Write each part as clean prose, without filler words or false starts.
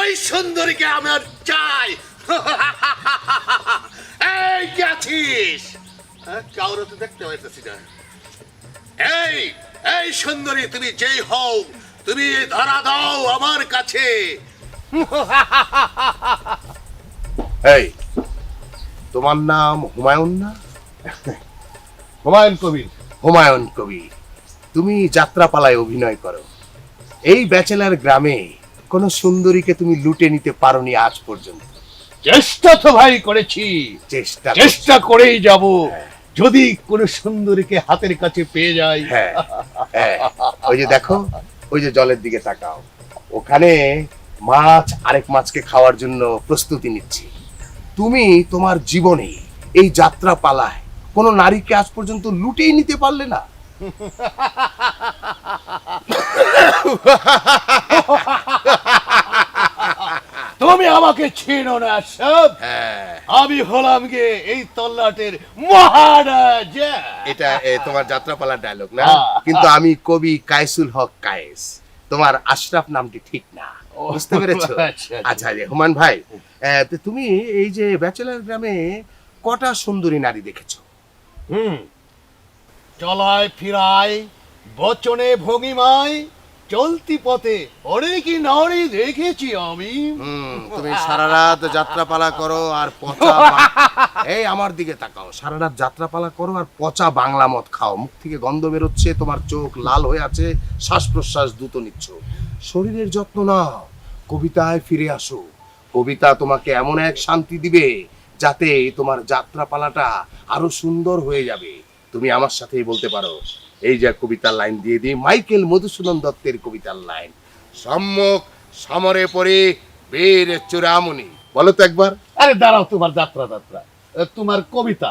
ওই সুন্দরীকে আমার চাই। এই কে আছিস? কাউরে তো দেখতে পাইতেছি না। এই এই সুন্দরী, তুমি যেই হও, তুমি ধরা দাও আমার কাছে। এই, তোমার নাম হুমায়ুন না? হুমায়ুন কবির। হুমায়ুন কবির, তুমি যাত্রাপালায় অভিনয় করো। এই ব্যাচেলার গ্রামে কোন সুন্দরীকে তুমি লুটে নিতে পারোনি আজ পর্যন্ত। চেষ্টা তো ভাই করেছি, চেষ্টা করেই যাব, যদি কোন সুন্দরীকে হাতের কাছে পেয়ে যাই। হ্যাঁ হ্যাঁ, ওই যে দেখো, ওই যে জলের দিকে তাকাও, ওখানে মাছ আরেক মাছকে খাওয়ার জন্য প্রস্তুতি নিচ্ছে। তুমি তোমার জীবনে এই যাত্রাপালায় কোন নারীকে আজ পর্যন্ত লুটেই নিতে পারলে না। তুমি আমাকে চেনো না সব। আমি হলাম গে এই তল্লাটের মহারাজা। এটা তোমার যাত্রাপালার ডায়লগ না, কিন্তু আমি কবি কায়েসুল হক কায়েস। তোমার আশরাফ নামটি ঠিক না, বুঝতে পেরেছো? আচ্ছা হুমায়ুন ভাই, তো তুমি এই যে ব্যাচেলার গ্রামে কটা সুন্দরী নারী দেখেছো? চলায় ফিরায়, বচনে ভঙ্গিমায়, চলতি পথে অনেকই নারী দেখেছি আমি। তুমি সারা রাত যাত্রাপালা করো আর পচা এই আমার দিকে তাকাও, সারা রাত যাত্রাপালা করো আর পচা বাংলা মদ খাও, মুখ থেকে গন্ধ বেরোচ্ছে, তোমার চোখ লাল হয়ে আছে, শ্বাস প্রশ্বাস দ্রুত নিচ্ছ। শরীরের যত্ন নাও, কবিতায় ফিরে আসো। কবিতা তোমাকে এমন এক শান্তি দিবে যাতে তোমার যাত্রাপালাটা আরো সুন্দর হয়ে যাবে। তুমি আমার সাথেই বলতে পারো, এই যে কবিতার লাইন দিয়ে দিই, মাইকেল মধুসূদন দত্তের কবিতার লাইন, সম্মুখ সমরে পড়ে বীর চূড়ামণি। বলো তো একবার। আরে দাঁড়াও, তোমার যাত্রা যাত্রা, তোমার কবিতা,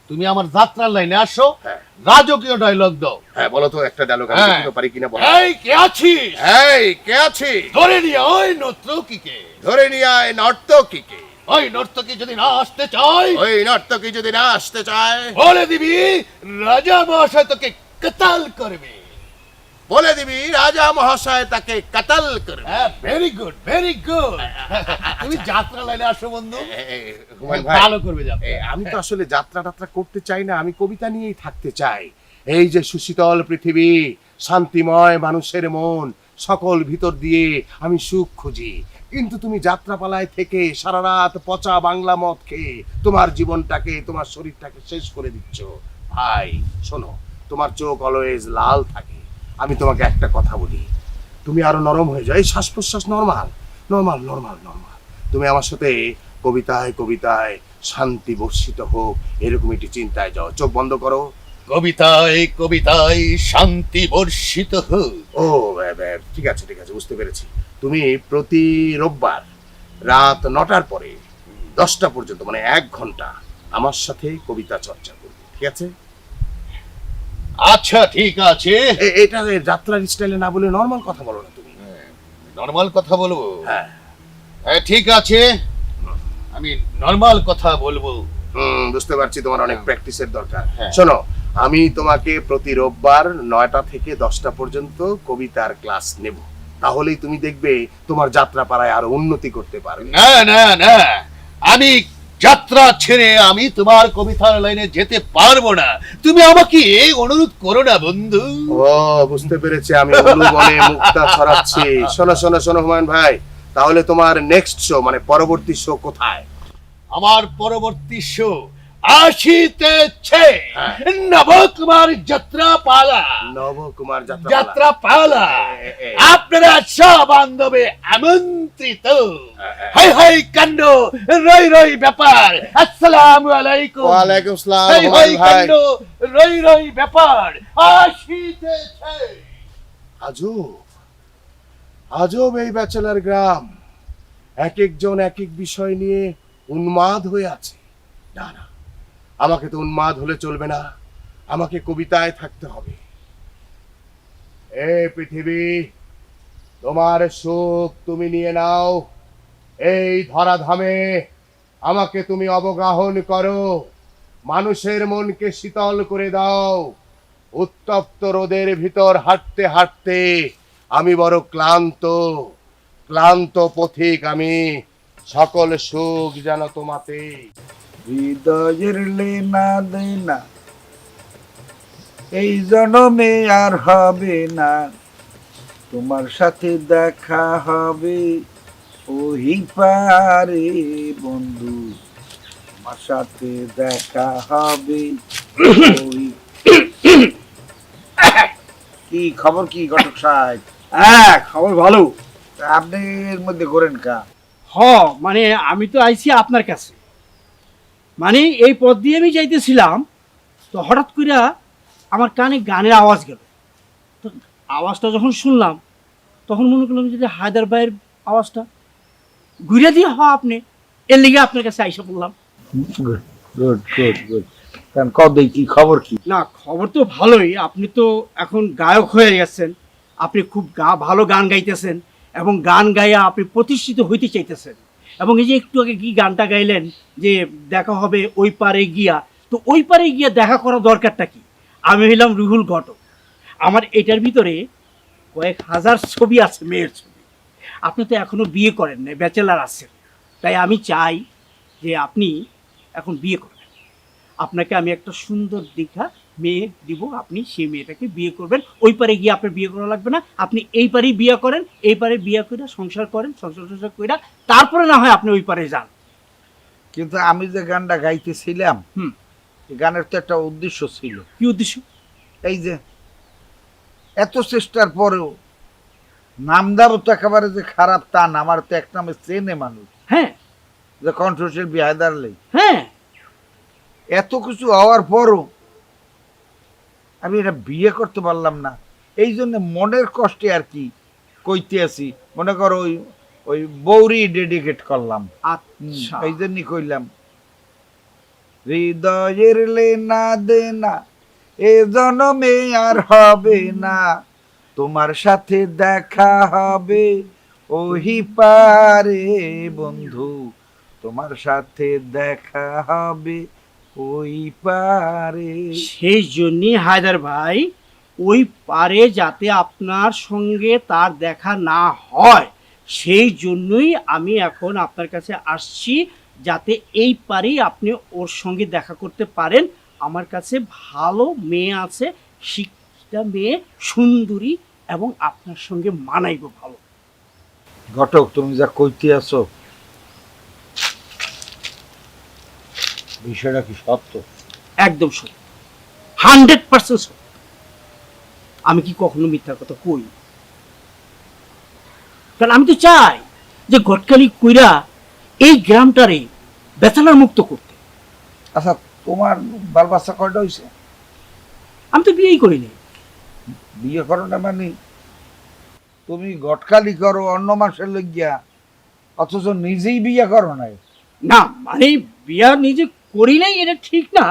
তুমি আমার যাত্রার লাইনে আসো, রাজকীয় ডায়লগ দাও। হ্যাঁ বলো তো, একটা ডায়লগ আমি বলতে পারি কিনা বলো। এই কে আছিস? এই কে আছিস? ধরে নিয়ে ওই নর্তকীকে। ধরে নিয়ে আয় নর্তকীকে। ওই নর্তকী যদি না আসতে চায়, ওই নর্তকী যদি না আসতে চায়, বলে দিবি রাজা মহাশয় তোকে কতাল করবে। বলে দিবি রাজা মহাশয় তাকে কাতাল করবে। Very good, very good. তুমি যাত্রা লাইনে আসো বন্ধু, হুমায়ুন ভাই, ভালো করবে যাত্রা। আমি তো আসলে যাত্রা টাত্রা করতে চাই না, আমি কবিতা নিয়েই থাকতে চাই। এই যে সুশীতল পৃথিবী, শান্তিময় মানুষের মন, সকল ভিতর দিয়ে আমি সুখ খুঁজি। কিন্তু তুমি যাত্রাপালায় থেকে সারা রাত পচা বাংলা মদ খেয়ে তোমার জীবনটাকে, তোমার শরীরটাকে শেষ করে দিচ্ছ। ভাই শোনো, তোমার চোখ অলওয়েজ লাল থাকে। আমি তোমাকে একটা কথা বলি, তুমি আরো নরম হয়ে যাও। এই শ্বাস প্রশ্বাস নর্মাল নর্মাল নর্মাল নর্মাল। তুমি আমার সাথে কবিতায় কবিতায় শান্তি বর্ষিত হোক এরকম একটি চিন্তায় যাও। চোখ বন্ধ করো। কবিতায় কবিতায় শান্তি বর্ষিত হোক। ও ঠিক আছে ঠিক আছে, বুঝতে পেরেছি। তুমি প্রতি রোববার রাত 9টার পরে 10টা পর্যন্ত, মানে 1 ঘন্টা আমার সাথে কবিতা চর্চা করবে, ঠিক আছে? আচ্ছা ঠিক আছে। এটা যাত্রার স্টাইলে না বলে নর্মাল কথা বলো না তুমি। নরমাল কথা বলবো? হ্যাঁ ঠিক আছে, আমি নরমাল কথা বলবো। বুঝতে পারছি, তোমার অনেক প্র্যাকটিসের দরকার। শোনো, আমি তোমাকে প্রতি রোববার 9টা থেকে 10টা পর্যন্ত কবিতার ক্লাস নেব। তাহলেই তুমি দেখবে তোমার যাত্রাপালায় আরো উন্নতি করতে পারবে। না না না, আমি যাত্রা ছেড়ে আমি তোমার কবিতার লাইনে যেতে পারবো না। তুমি আমাকে অনুরোধ করো না বন্ধু। ও বুঝতে পেরেছি, আমি বলে মুক্তা ছড়াচ্ছি। শোনো শোনো শোনো হুমায়ুন ভাই, তাহলে তোমার নেক্সট শো মানে পরবর্তী শো কোথায়? আমার পরবর্তী শো আসিতেছে নবকুমার যাত্রাপালা। নবকুমার যাত্রাপালা, আপনারা সব বান্ধবে আমন্ত্রিত। হাই হাই কাণ্ড, রই রই ব্যাপার। আসসালামু আলাইকুম। ওয়ালাইকুম আসসালাম। হাই হাই কাণ্ড, রই রই ব্যাপার আসিতেছে। আজব আজব এই ব্যাচেলার গ্রাম, এক একজন এক এক বিষয় নিয়ে উন্মাদ হয়ে আছে। না না, আমাকে তো উন্মাদ হলে চলবে না, আমাকে কবিতায় থাকতে হবে। এ পৃথিবী, তোমার সুখ তুমি নিয়ে নাও, এই ধরাধামে আমাকে তুমি অবগাহন করো। মানুষের মনকে শীতল করে দাও। উত্তপ্ত রোদের ভিতর হাঁটতে হাঁটতে আমি বড় ক্লান্ত। ক্লান্ত পথিক আমি, সকল সুখ যেন তোমাতে। হৃদয়ের লেনা দেনা এই জনমে আর হবে না, তোমার সাথে দেখা হবে ওই পারে বন্ধু, তোমার সাথে দেখা হবে ওই। কি খবর কি ঘটক সাহেব? হ্যাঁ, খবর ভালো। আপনি এর মধ্যে করেন কা? মানে আমি তো আইছি আপনার কাছে, মানে এই পথ দিয়ে আমি যাইতেছিলাম, তো হঠাৎ করে আমার কানে গানের আওয়াজ গেল। তো আওয়াজটা যখন শুনলাম তখন মনে করলাম যে হায়দার ভাইয়ের আওয়াজটা ঘুরে দিয়ে আপনি, এর লিগে আপনার কাছে আইসা পড়লাম। Good good good good. কারণ কবে কি খবর কি? না, খবর তো ভালোই। আপনি তো এখন গায়ক হয়ে গেছেন, আপনি খুব ভালো গান গাইতেছেন এবং গান গাইয়া আপনি প্রতিষ্ঠিত হইতে চাইতেছেন। এবং এই যে একটু আগে কি গানটা গাইলেন যে দেখা হবে ওই পারে গিয়া, তো ওই পারে গিয়া দেখা করার দরকারটা কি? আমি হইলাম রুহুল ঘটক, আমার এটার ভিতরে কয়েক হাজার ছবি আছে, মেয়ের ছবি। আপনি তো এখনো বিয়ে করেন না, ব্যাচেলার আছেন, তাই আমি চাই যে আপনি এখন বিয়ে করবেন। আপনাকে আমি একটা সুন্দর দেখা মেয়ে দিব, আপনি সেই মেয়েটাকে বিয়ে করবেন। ওই পারে গিয়ে আপনার বিয়ে করা লাগবে না, আপনি এই পারেই বিয়ে করেন, এই পারে বিয়ে করে সংসার করেন, সংসার করে তারপরে না হয় আপনি ওই পারে যান। কিন্তু আমি যে গানটা গাইতেছিলাম, এই গানের তো একটা উদ্দেশ্য ছিল। কি উদ্দেশ্য? এই যে এত চেষ্টার পরেও নামদারও তো একেবারে যে খারাপ তা না, আমার তো এক নামে চেনে মানুষ, হ্যাঁ যে কণ্ঠশিল্পী হায়দার আলী। হ্যাঁ, এত কিছু হওয়ার পরও আমি এটা বিয়ে করতে পারলাম না, এই জন্য মনের কষ্টে আর কি কইতে আছি। মনে করো ওই ওই বৌরি ডেডিকেট করলাম, আচ্ছা। এই জন্যই কইলাম হৃদয়ের লেনা দেনা এ জনমে আর হবে না, তোমার সাথে দেখা হবে ওহি পারে বন্ধু, তোমার সাথে দেখা হবে ওই পারে। সেই জন্যই হায়দার ভাই, ওই পারে যাতে আপনার সঙ্গে তার দেখা না হয়, সেই জন্যই আমি এখন আপনার কাছে আসছি, যাতে এই পারেই আপনি ওর সঙ্গে দেখা করতে পারেন। আমার কাছে ভালো মেয়ে আছে, শিক্ষিতা মেয়ে, সুন্দরী, এবং আপনার সঙ্গে মানাইব ভালো। ঘটক, তুমি যা কইতে আছো বিষয়টা কি সত্য? একদম সত্য, 100% সত্য। আমি কি কখনো মিথ্যা কথা কই? কারণ আমি তো চাই যে ঘটকালি কইরা এই গ্রামটারে বেচালার মুক্ত করতে। আচ্ছা, তোমার বাল বাচ্চা কয়টা হয়েছে? আমি তো বিয়েই করিনি। বিয়ে করো না মানে তুমি গটকালি করো অন্য মাসের লইয়া, অথচ নিজেই বিয়ে করো নাই? না, মানে বিয়া নিজে করি নাই এটা ঠিক না।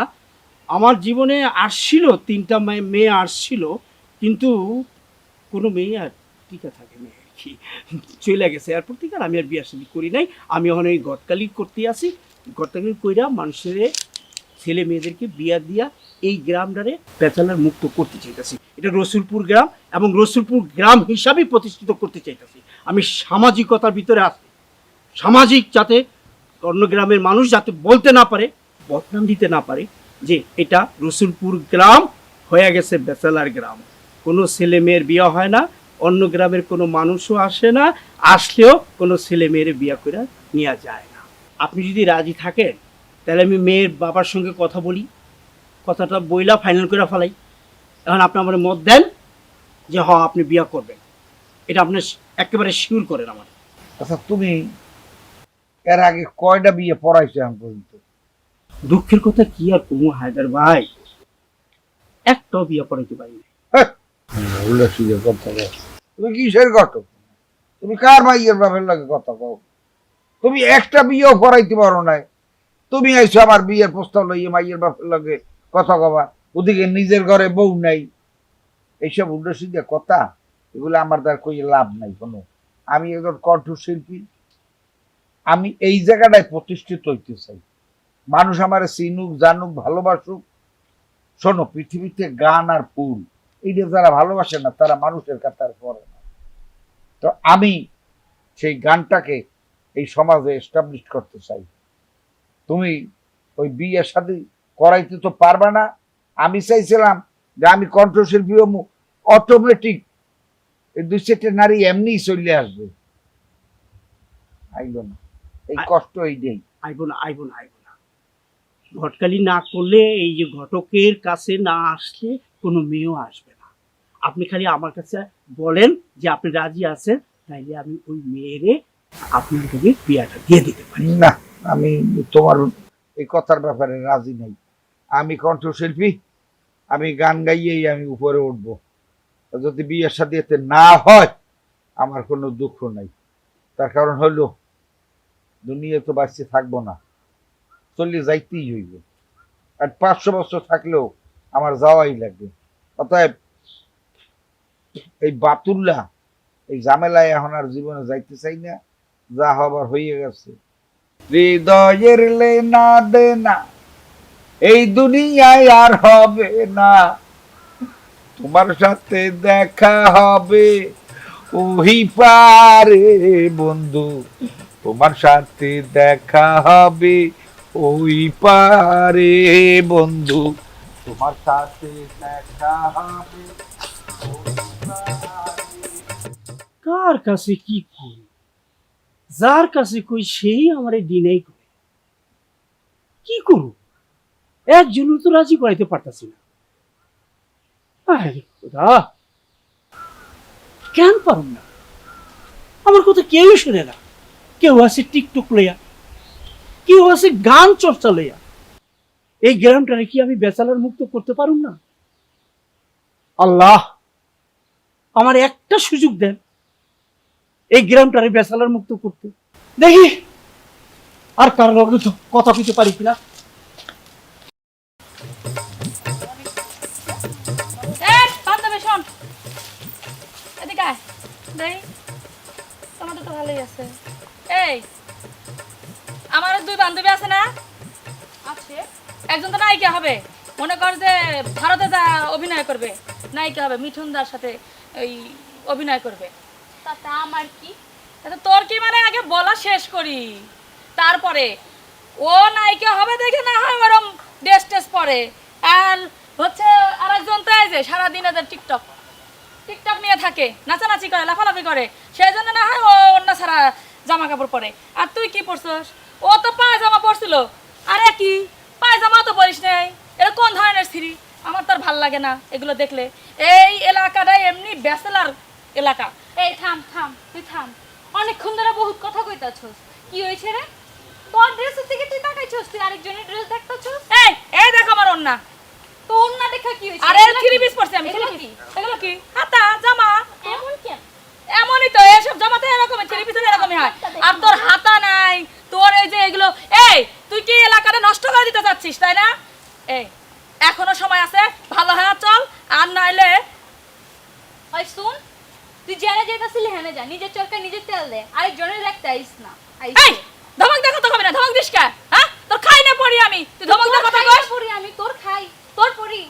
আমার জীবনে আসছিল 3টা মেয়ে আসছিল, কিন্তু কোনো মেয়ে আর টিকা থাকে মেয়ে আর কি, চলে গেছে। এরপর থেকে আর আমি আর বিয়া শাদী করি নাই। আমি এখন এই গটকালি করতে আসি, গটকালি কইরা মানুষের ছেলে মেয়েদেরকে বিয়া দিয়া এই গ্রামটারে পেঁচালার মুক্ত করতে চাইতেছি। এটা রসুলপুর গ্রাম, এবং রসুলপুর গ্রাম হিসাবেই প্রতিষ্ঠিত করতে চাইতেছি। আমি সামাজিকতার ভিতরে আছি, সামাজিক, যাতে অন্য গ্রামের মানুষ যাতে বলতে না পারে, বদনাম দিতে না পারে যে এটা রসুলপুর গ্রাম হয়ে গেছে বেচালার গ্রাম। কোনো ছেলে মেয়ের বিয়ে হয় না, অন্য গ্রামের কোনো মানুষও আসে না, আসলেও কোনো ছেলে মেয়ের বিয়ে করে নেওয়া যায় না। আপনি যদি রাজি থাকেন তাহলে আমি মেয়ের বাবার সঙ্গে কথা বলি, কথাটা বইলা ফাইনাল করে ফেলাই। এখন আপনি আমার মত দেন যে আপনি বিয়ে করবেন, এটা আপনি একেবারে শিওর করেন আমার। আচ্ছা, তুমি এর আগে কয়টা বিয়ে পড়াইছো এখন পর্যন্ত? দুঃখের কথা কি আর কমু হায়দার ভাই, একটাও বিয়ে পড়াইতে পারি না। উল্লাসিকের কথা কও। তুমি কিসের ঘটক? তুমি কার মাইয়ের বাপের লাগে কথা কও? তুমি একটা বিয়েও পড়াইতে পারো নাই, তুমি আইছো আমার বিয়ের প্রস্তাব লইয়ে মাইয়ের বাপের লাগে কথা কবা, ওদিকে নিজের ঘরে বউ নাই। এইসব উল্লাসিকে কথা, এগুলো আমার দ্বারা কই লাভ নাই কোনো। আমি একজন কণ্ঠশিল্পী, আমি এই জায়গাটায় প্রতিষ্ঠিত হইতে চাই, মানুষ আমার চিনুক, জানুক, ভালোবাসুক। শোনো, পৃথিবীতে গান আর ফুল, এইটা যারা ভালোবাসে না তারা মানুষের কাতার পড়ে না। তো আমি সেই গানটাকে এই সমাজে এস্টাবলিশ করতে চাই। তুমি ওই বিয়ের সাথে করাইতে তো পারবা না। আমি চাইছিলাম যে আমি কণ্ঠশিল্পী অটোমেটিক এই 2-4টা নারী এমনিই চলে আসবে, আইলো না। এই কষ্ট এই নেই। আইবো না। ঘটকালি না করলে, এই যে ঘটকের কাছে না আসলে কোনো মেয়েও আসবে না। আপনি খালি আমার কাছে বলেন যে আপনি রাজি আছেন, তাইলে আমি ওই মেয়েরে আপনার কাছে বিয়াটা দিয়ে দিতে পারি। না, আমি তোমার এই কথার ব্যাপারে রাজি নাই। আমি কণ্ঠশিল্পী, আমি গান গাইয়েই আমি উপরে উঠবো। যদি বিয়ের সাথে এতে না হয় আমার কোনো দুঃখ নাই। তার কারণ হলো দুনিয়া তো বাঁচতে থাকবো না, চলে যাইতেই হইব। আর 500 বছর থাকলেও আমার যাওয়াই লাগবে। অতএব এই বাতুল্লা এই ঝামেলায় এখন আর জীবনে যাইতে চাই না। যা হবার হয়ে গেছে। হৃদয়ের লেনা দেনা এই দুনিয়ায় আর হবে না, তোমার সাথে দেখা হবে ওই পারে বন্ধু, তোমার সাথে দেখা হবে ওই পারে বন্ধু, তোমার সাথে দেখা হবে ওই পারে। কার কাছে কি কই, যার কাছে কই সেই আমারে দিনেই কই। কি করু, একজন তো রাজি করাইতে পারতাছি না। আরে খোদা, কেন পারুম না? আমার কথা কেউই শুনে না। কেউ আছে টিকটক লইয়া, কেউ আছে গান চর্চা লইয়া। এই গ্রামটারে কি আমি বেচালার মুক্ত করতে পারুম না? আল্লাহ, আমার একটা সুযোগ দেন এই গ্রামটারে বেচালার মুক্ত করতে। দেখি আর কার লগে তো কথা কইতে পারি কিনা। বান্ধবী শোন, এদিকে আয়। দেই তোমাদের তো ভালোই আছে। এই আমার 2 বান্ধবী আছে না? আছে। একজন তো নায়িকা হবে, মনে কর যে ভারতে যা অভিনয় করবে, নায়িকা হবে, মিঠুনদার সাথে ওই অভিনয় করবে। তাতে আমার কি? তাতে তোর কি মানে আগে বলা শেষ করি, তারপরে ও নায়িকা হবে দেখে না হয় ওরম ড্রেস টেস পরে। আর হচ্ছে আরেকজন তো এই যে সারাদিন এদের টিকটক নিয়ে থাকে, নাচানাচি করে, লাফালাফি করে, সেই জন্য না হয় ও অন্য সারা জামা কাপড় পরে। আর তুই কি পরছস? ও তো পায়জামা পরছিল। আরে কি পায়জামা তো পরিস নাই, এটা কোন ধরনের সিঁড়ি? আমার তো আর ভাল লাগে না এগুলো দেখলে। এই এলাকাটা এমনি ব্যাচেলার এলাকা। এই থাম থাম, তুই থাম। অনেকক্ষণ ধরে বহুত কথা কইতাছস। কি হইছে রে? তোর ড্রেসের দিকে তুই তাকাইছস, তুই আরেকজনের ড্রেস দেখতাছস। এই দেখ আমার ওন্না। তোর না দেখা কি হইছে? আরে থ্রি পিস পরছি আমি। এগুলো কি? এগুলো কি? হাতা জামা। এমন কেন? এমনই তো, এসব জামাতে এরকমই, থ্রি পিসে এরকমই হয়। আর তোর হাতা নাই, তোর এই যে এগুলো। এই তুই কি এলাকাটা নষ্ট করে দিতে চাচ্ছিস তাই না? এই এখনো সময় আছে, ভালো হয়ে চল। আর নাইলে ওই শুন, তুই জেনে যেতাছিলি হেনে যা, নিজের চরকায় নিজে তেল দে, আরেকজনের দেখতে আইস না। এই ধমক দেখো তো কবে না, ধমক দিস কা? হ্যাঁ, তোর খাই না পড়ি আমি, তুই ধমক দে কথা কস। পড়ি আমি তোর খাই, তোর পড়ি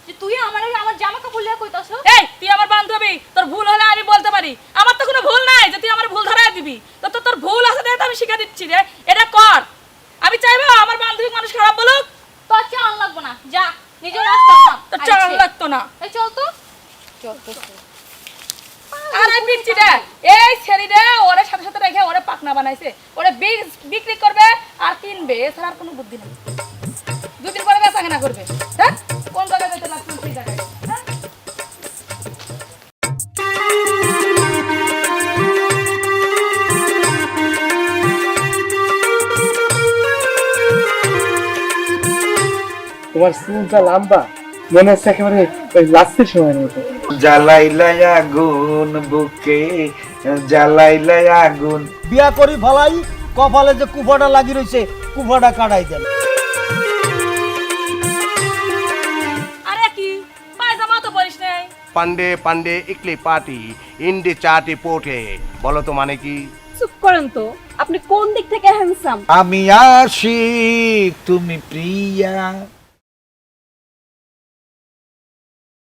যে তুই আমার জামা কাপড় লিয়া কইতাছস। এই তুই আমার বান্ধবী, তোর ভুল হলে আমি বলতে পারি। আমার তো কোনো ভুল নাই যে তুই আমার ভুল ধরায় দিবি। তো তোর ভুল আছে দেখে আমি শিখা দিচ্ছি রে, এটা কর। আমি চাইবো আমার বান্ধবী মানুষ খারাপ বলুক। তোর চাল লাগবো না, যা নিজের রাস্তা না। তোর চাল লাগতো না। এই চল তো, চল তো। আর এই পিচ্চিটা, এই ছেড়িটা ওরে সাথে সাথে রেখে ওরে পাকনা বানাইছে। ওরে বিক্রি করবে আর কিনবে, এছাড়া আর কোনো বুদ্ধি নেই। 2 দিন পরে বেচা কেনা করবে। হ্যাঁ, কোন জায়গায় যেতে লাগতো সেই জায়গায়। হ্যাঁ, তোমার চুলটা লম্বা, মনে হচ্ছে একেবারে ওই লাস্টের সময়ের মতো। জ্বালাইলাই আগুন বুকে, জ্বালাইলাই আগুন। বিয়া করি ফলাই, কপালে যে কুফাটা লাগি রইছে কুফাটা কাটাই দেন। আরে কি পায়জামা তো পরিস নাই। পান্ডে পান্ডে ইকলি পার্টি ইন্ডি চাটি পোটে, বলো তো মানে কি? চুপ করেন তো, আপনি কোন দিক থেকে হ্যান্ডসাম? আমি আশিক তুমি প্রিয়া।